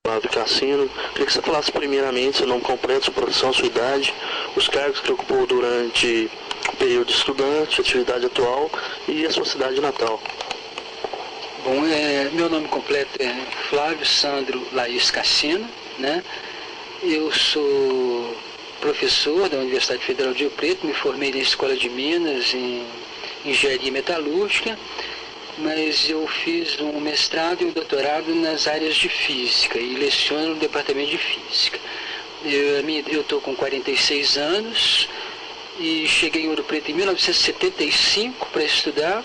Flávio Cassino. Queria que você falasse primeiramente seu nome completo, sua profissão, sua idade, os cargos que ocupou durante o período de estudante, atividade atual e a sua cidade natal. Bom, meu nome completo é Flávio Sandro Laís Cassino, né? Eu sou professor da Universidade Federal de Rio Preto, me formei na Escola de Minas em Engenharia Metalúrgica, mas eu fiz um mestrado e um doutorado nas áreas de Física e leciono no Departamento de Física. Eu estou com 46 anos e cheguei em Ouro Preto em 1975 para estudar,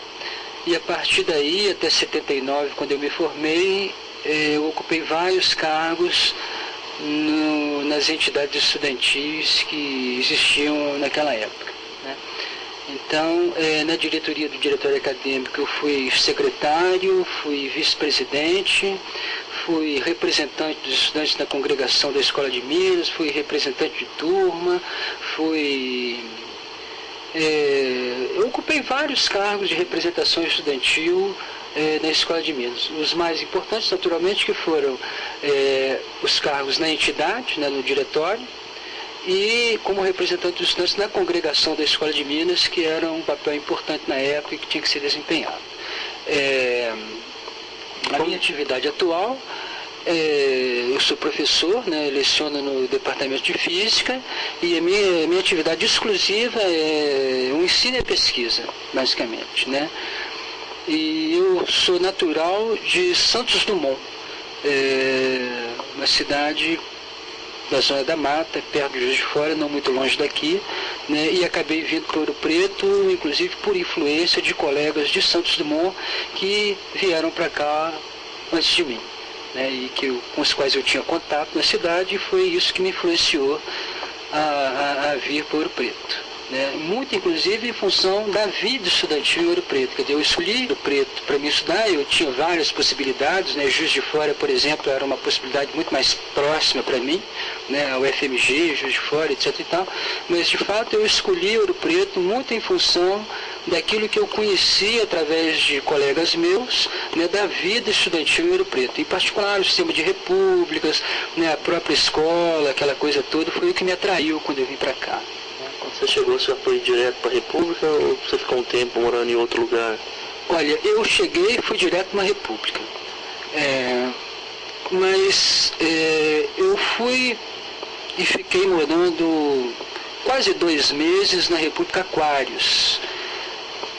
e a partir daí, até 79, quando eu me formei, eu ocupei vários cargos nas entidades estudantis que existiam naquela época, né? Então, na diretoria do diretório acadêmico, eu fui secretário, fui vice-presidente, fui representante dos estudantes da congregação da Escola de Minas, fui representante de turma, eu ocupei vários cargos de representação estudantil na Escola de Minas. Os mais importantes, naturalmente, que foram os cargos na entidade, né, no diretório, e como representante dos estudantes na congregação da Escola de Minas, que era um papel importante na época e que tinha que ser desempenhado. A minha atividade atual, eu sou professor, né, leciono no Departamento de Física, e a minha atividade exclusiva é o ensino e a pesquisa, basicamente, né? E eu sou natural de Santos Dumont, uma cidade da Zona da Mata, perto de Juiz de Fora, não muito longe daqui, né? E acabei vindo para Ouro Preto, inclusive por influência de colegas de Santos Dumont que vieram para cá antes de mim, né? E com os quais eu tinha contato na cidade, e foi isso que me influenciou a vir para Ouro Preto. Né? Muito, inclusive, em função da vida estudantil em Ouro Preto. Quer dizer, eu escolhi Ouro Preto para me estudar, eu tinha várias possibilidades, né? Juiz de Fora, por exemplo, era uma possibilidade muito mais próxima para mim, né? O FMG, Juiz de Fora, etc. e tal. Mas, de fato, eu escolhi Ouro Preto muito em função daquilo que eu conheci através de colegas meus, né, da vida estudantil em Ouro Preto. Em particular, o sistema de repúblicas, né, a própria escola, aquela coisa toda, foi o que me atraiu quando eu vim para cá. Quando você chegou, você já foi direto para a República ou você ficou um tempo morando em outro lugar? Olha, eu cheguei e fui direto para uma República. Eu fui e fiquei morando quase 2 meses na República Aquários.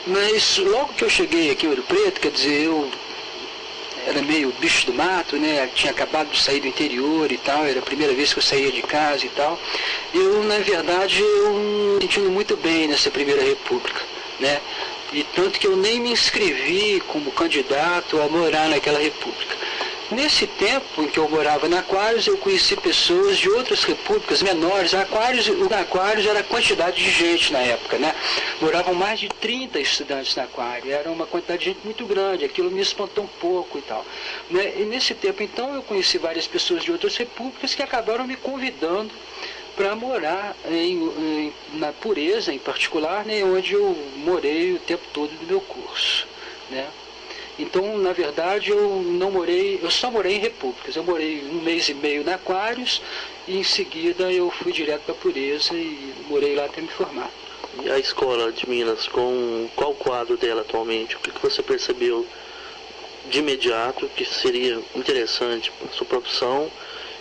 Mas logo que eu cheguei aqui em Ouro Preto, quer dizer, eu era meio bicho do mato, né? Tinha acabado de sair do interior e tal, era a primeira vez que eu saía de casa e tal. Eu, na verdade, me sentindo muito bem nessa primeira república, né? E tanto que eu nem me inscrevi como candidato a morar naquela república. Nesse tempo em que eu morava na Aquários, eu conheci pessoas de outras repúblicas menores. O Aquários era a quantidade de gente na época, né? Moravam mais de 30 estudantes na Aquário, era uma quantidade de gente muito grande, aquilo me espantou um pouco e tal, né? E nesse tempo, então, eu conheci várias pessoas de outras repúblicas que acabaram me convidando para morar na Pureza, em particular, né? Onde eu morei o tempo todo do meu curso, né? Então, na verdade, eu só morei em repúblicas. Eu morei 1 mês e meio na Aquários e em seguida eu fui direto para a Pureza e morei lá até me formar. E a Escola de Minas, com qual quadro dela atualmente? O que você percebeu de imediato que seria interessante para a sua profissão?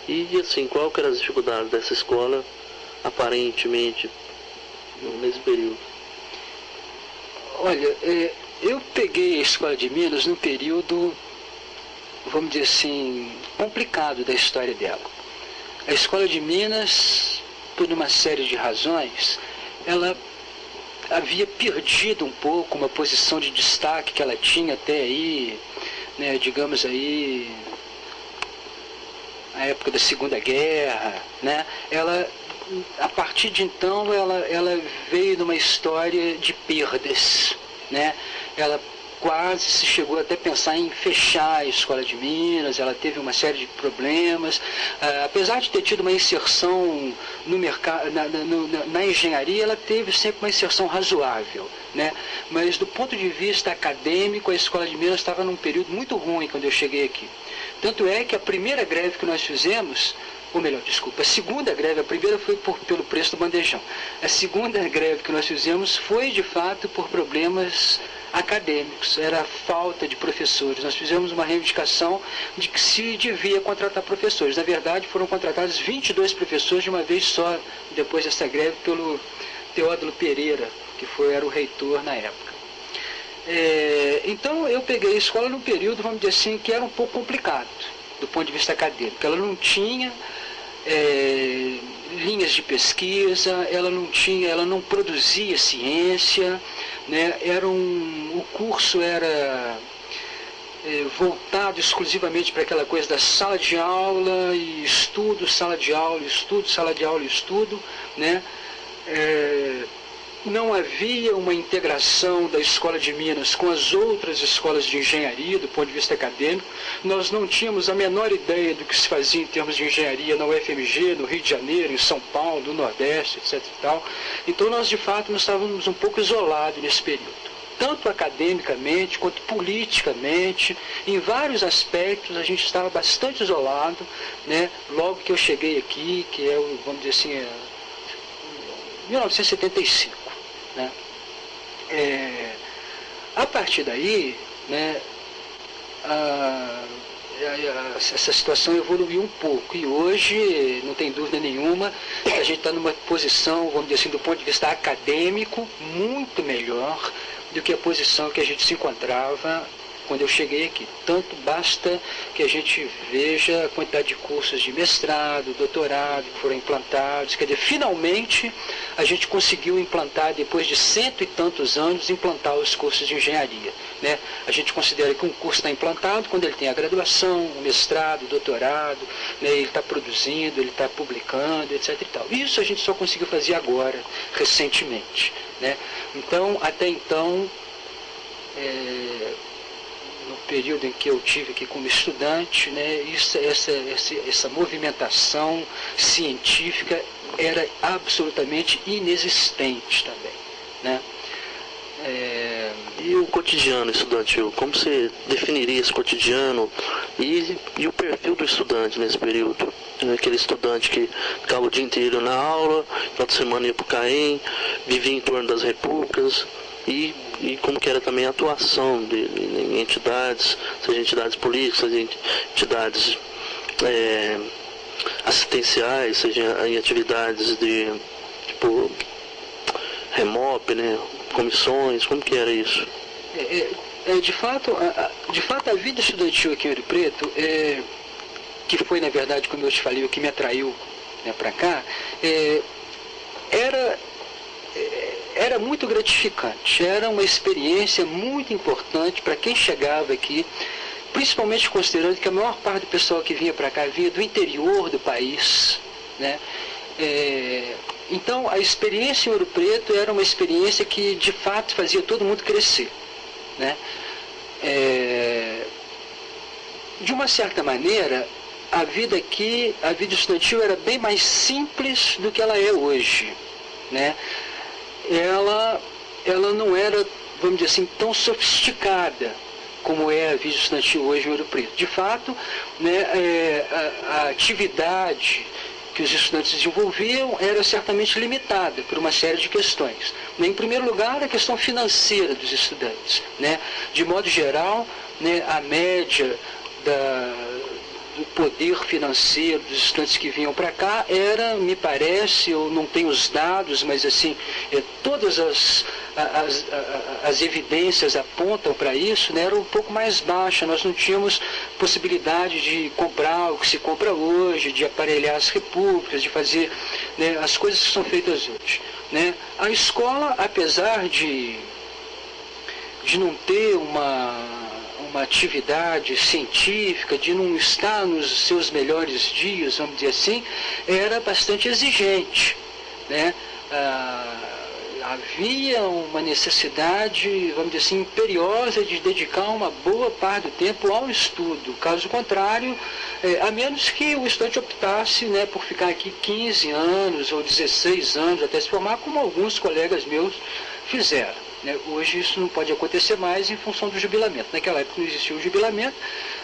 E assim, qual que eram as dificuldades dessa escola, aparentemente, nesse período? Olha, eu peguei a Escola de Minas num período, vamos dizer assim, complicado da história dela. A Escola de Minas, por uma série de razões, ela havia perdido um pouco uma posição de destaque que ela tinha até aí, né, digamos aí, a época da Segunda Guerra, né? Ela, a partir de então, ela veio numa história de perdas, né? Ela quase se chegou até a pensar em fechar a Escola de Minas, ela teve uma série de problemas, apesar de ter tido uma inserção no mercado, na engenharia, ela teve sempre uma inserção razoável, né? Mas do ponto de vista acadêmico, a Escola de Minas estava num período muito ruim quando eu cheguei aqui. Tanto é que a primeira greve que nós fizemos, ou melhor, desculpa, a segunda greve, a primeira foi pelo preço do bandejão. A segunda greve que nós fizemos foi, de fato, por problemas acadêmicos, era a falta de professores. Nós fizemos uma reivindicação de que se devia contratar professores. Na verdade, foram contratados 22 professores de uma vez só, depois dessa greve, pelo Teódulo Pereira, que era o reitor na época. Então, eu peguei a escola num período, vamos dizer assim, que era um pouco complicado, do ponto de vista acadêmico. Ela não tinha linhas de pesquisa, ela não produzia ciência, né? O curso era voltado exclusivamente para aquela coisa da sala de aula e estudo, sala de aula, estudo, sala de aula e estudo, né? Não havia uma integração da Escola de Minas com as outras escolas de engenharia, do ponto de vista acadêmico. Nós não tínhamos a menor ideia do que se fazia em termos de engenharia na UFMG, no Rio de Janeiro, em São Paulo, no Nordeste, etc. e tal. Então, nós, de fato, nós estávamos um pouco isolados nesse período, tanto academicamente quanto politicamente. Em vários aspectos, a gente estava bastante isolado, né? Logo que eu cheguei aqui, que é, vamos dizer assim, 1975. Né? A partir daí, né, essa situação evoluiu um pouco e hoje, não tem dúvida nenhuma, a gente está numa posição, vamos dizer assim, do ponto de vista acadêmico, muito melhor do que a posição que a gente se encontrava quando eu cheguei aqui. Tanto basta que a gente veja a quantidade de cursos de mestrado, doutorado que foram implantados. Quer dizer, finalmente a gente conseguiu implantar, depois de 100 e tantos anos, implantar os cursos de engenharia, né? A gente considera que um curso está implantado quando ele tem a graduação, o mestrado, o doutorado, né? Ele está produzindo, ele está publicando, etc. e tal. Isso a gente só conseguiu fazer agora, recentemente, né? Então, até então, no período em que eu tive aqui como estudante, né, essa movimentação científica era absolutamente inexistente também, né? E o cotidiano estudantil, como você definiria esse cotidiano e o perfil do estudante nesse período? Aquele estudante que ficava o dia inteiro na aula, na outra semana ia para o CAEM, vivia em torno das repúblicas, e como que era também a atuação em entidades, seja entidades políticas, seja entidades assistenciais, seja em atividades de tipo REMOP, né, comissões, como que era isso? De fato, a vida estudantil aqui em Ouro Preto, que foi, na verdade, como eu te falei, o que me atraiu, né, para cá, era muito gratificante, era uma experiência muito importante para quem chegava aqui, principalmente considerando que a maior parte do pessoal que vinha para cá vinha do interior do país, né? Então, a experiência em Ouro Preto era uma experiência que, de fato, fazia todo mundo crescer, né? De uma certa maneira, a vida aqui, a vida estudantil era bem mais simples do que ela é hoje, né? Ela não era, vamos dizer assim, tão sofisticada como é a vida estudantil hoje em Ouro Preto. De fato, né, a atividade que os estudantes desenvolviam era certamente limitada por uma série de questões. Em primeiro lugar, a questão financeira dos estudantes, né? De modo geral, né, a média do poder financeiro dos estudantes que vinham para cá era, me parece, eu não tenho os dados, mas assim, todas as evidências apontam para isso, né, era um pouco mais baixa. Nós não tínhamos possibilidade de comprar o que se compra hoje, de aparelhar as repúblicas, de fazer, né, as coisas que são feitas hoje, né? A escola, apesar de não ter uma atividade científica, de não estar nos seus melhores dias, vamos dizer assim, era bastante exigente, né? havia uma necessidade, vamos dizer assim, imperiosa de dedicar uma boa parte do tempo ao estudo. Caso contrário, a menos que o estudante optasse, né, por ficar aqui 15 anos ou 16 anos até se formar, como alguns colegas meus fizeram. Né? Hoje isso não pode acontecer mais em função do jubilamento. Naquela época não existia o jubilamento,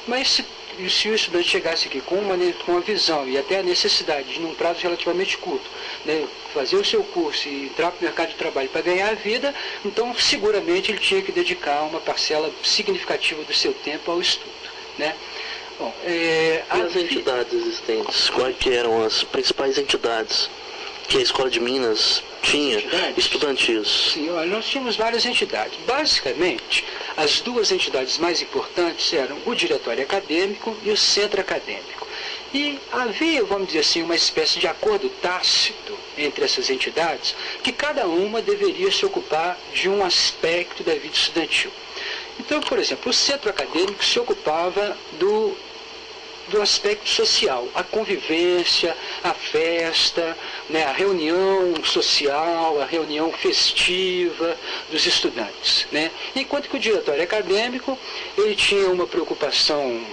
mas se o estudante chegasse aqui com uma visão e até a necessidade de, num prazo relativamente curto, né, fazer o seu curso e entrar para o mercado de trabalho para ganhar a vida, então seguramente ele tinha que dedicar uma parcela significativa do seu tempo ao estudo. Né? Bom, e as entidades existentes, quais que eram as principais entidades que a Escola de Minas tinha estudantis? Sim, olha, nós tínhamos várias entidades. Basicamente, as duas entidades mais importantes eram o Diretório Acadêmico e o Centro Acadêmico. E havia, vamos dizer assim, uma espécie de acordo tácito entre essas entidades, que cada uma deveria se ocupar de um aspecto da vida estudantil. Então, por exemplo, o Centro Acadêmico se ocupava do aspecto social, a convivência, a festa, né, a reunião social, a reunião festiva dos estudantes. Né? Enquanto que o Diretório Acadêmico, ele tinha uma preocupação,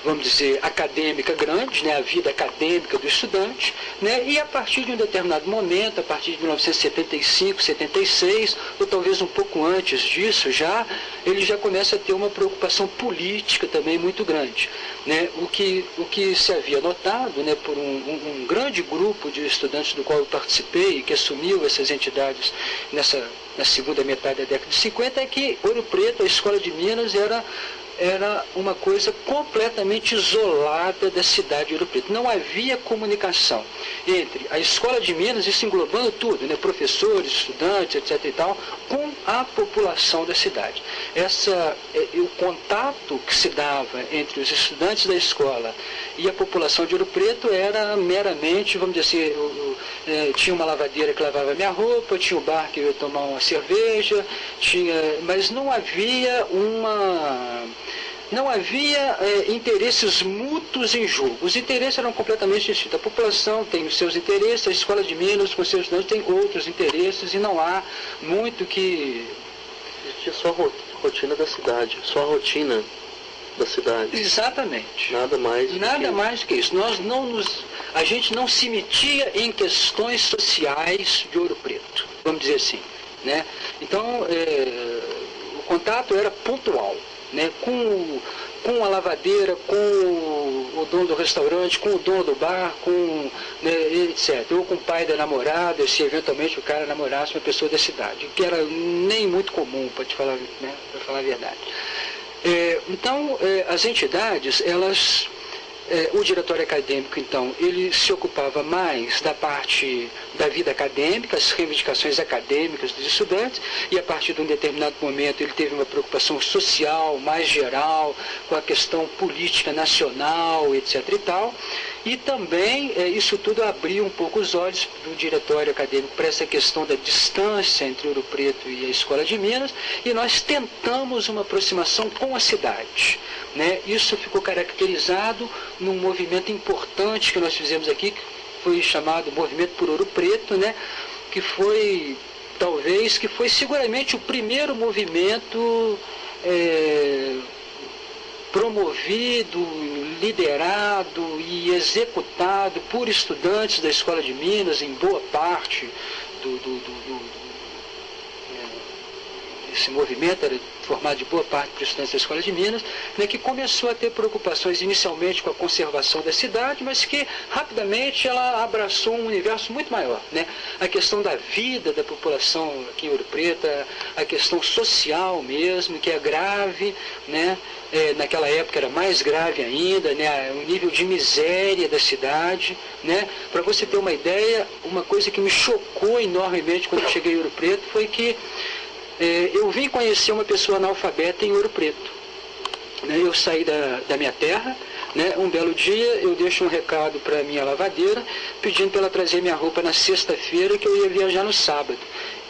vamos dizer, acadêmica grande, né, a vida acadêmica do estudante, né, e a partir de um determinado momento, a partir de 1975, 76, ou talvez um pouco antes disso já, ele já começa a ter uma preocupação política também muito grande. Né, o que se havia notado, né, por um grande grupo de estudantes do qual eu participei e que assumiu essas entidades na segunda metade da década de 50, é que Ouro Preto, a Escola de Minas, era uma coisa completamente isolada da cidade de Ouro Preto. Não havia comunicação entre a Escola de Minas, isso englobando tudo, né, professores, estudantes, etc. e tal, com a população da cidade. O contato que se dava entre os estudantes da escola e a população de Ouro Preto era meramente, vamos dizer assim, tinha uma lavadeira que lavava minha roupa, tinha um bar que eu ia tomar uma cerveja, mas não havia interesses mútuos em jogo. Os interesses eram completamente distintos. A população tem os seus interesses, a Escola de Minas, com seus estudantes, tem outros interesses, e não há muito que... Existia só a rotina da cidade, só a rotina da cidade. Exatamente. Nada mais do que isso. A gente não se metia em questões sociais de Ouro Preto, vamos dizer assim. Né? Então, o contato era pontual. Né, com a lavadeira, com o dono do restaurante, com o dono do bar, né, etc. Ou com o pai da namorada, se eventualmente o cara namorasse uma pessoa da cidade, que era nem muito comum, para falar a verdade. Então, as entidades, o Diretório Acadêmico, então, ele se ocupava mais da parte da vida acadêmica, as reivindicações acadêmicas dos estudantes, e a partir de um determinado momento ele teve uma preocupação social mais geral, com a questão política nacional, etc. e tal. E também isso tudo abriu um pouco os olhos do Diretório Acadêmico para essa questão da distância entre Ouro Preto e a Escola de Minas, e nós tentamos uma aproximação com a cidade. Né? Isso ficou caracterizado num movimento importante que nós fizemos aqui, que foi chamado Movimento por Ouro Preto, né? que foi seguramente o primeiro movimento promovido, liderado e executado por estudantes da Escola de Minas, em boa parte esse movimento era formado de boa parte por estudantes da Escola de Minas, né, que começou a ter preocupações inicialmente com a conservação da cidade, mas que rapidamente ela abraçou um universo muito maior. Né? A questão da vida da população aqui em Ouro Preto, a questão social mesmo, que é grave, né? Naquela época era mais grave ainda, né? O nível de miséria da cidade. Né? Para você ter uma ideia, uma coisa que me chocou enormemente quando eu cheguei em Ouro Preto foi que eu vim conhecer uma pessoa analfabeta em Ouro Preto. Né? Eu saí da minha terra, né? Um belo dia eu deixo um recado para a minha lavadeira, pedindo para ela trazer minha roupa na sexta-feira, que eu ia viajar no sábado.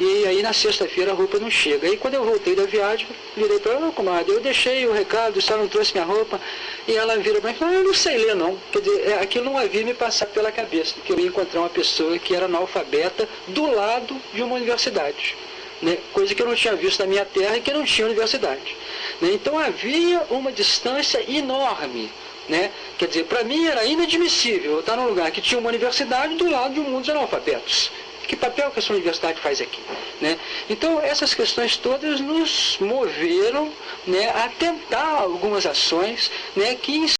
E aí na sexta-feira a roupa não chega. Aí quando eu voltei da viagem, virei para ela: comadre, eu deixei o recado, a senhora não trouxe minha roupa. E ela vira para mim e fala, eu não sei ler não. Quer dizer, aquilo não havia me passado pela cabeça, que eu ia encontrar uma pessoa que era analfabeta do lado de uma universidade. Né? Coisa que eu não tinha visto na minha terra e que não tinha universidade. Né? Então havia uma distância enorme. Né? Quer dizer, para mim era inadmissível eu estar num lugar que tinha uma universidade do lado de um mundo de analfabetos. Que papel que essa universidade faz aqui? Né? Então, essas questões todas nos moveram, né, a tentar algumas ações, né, que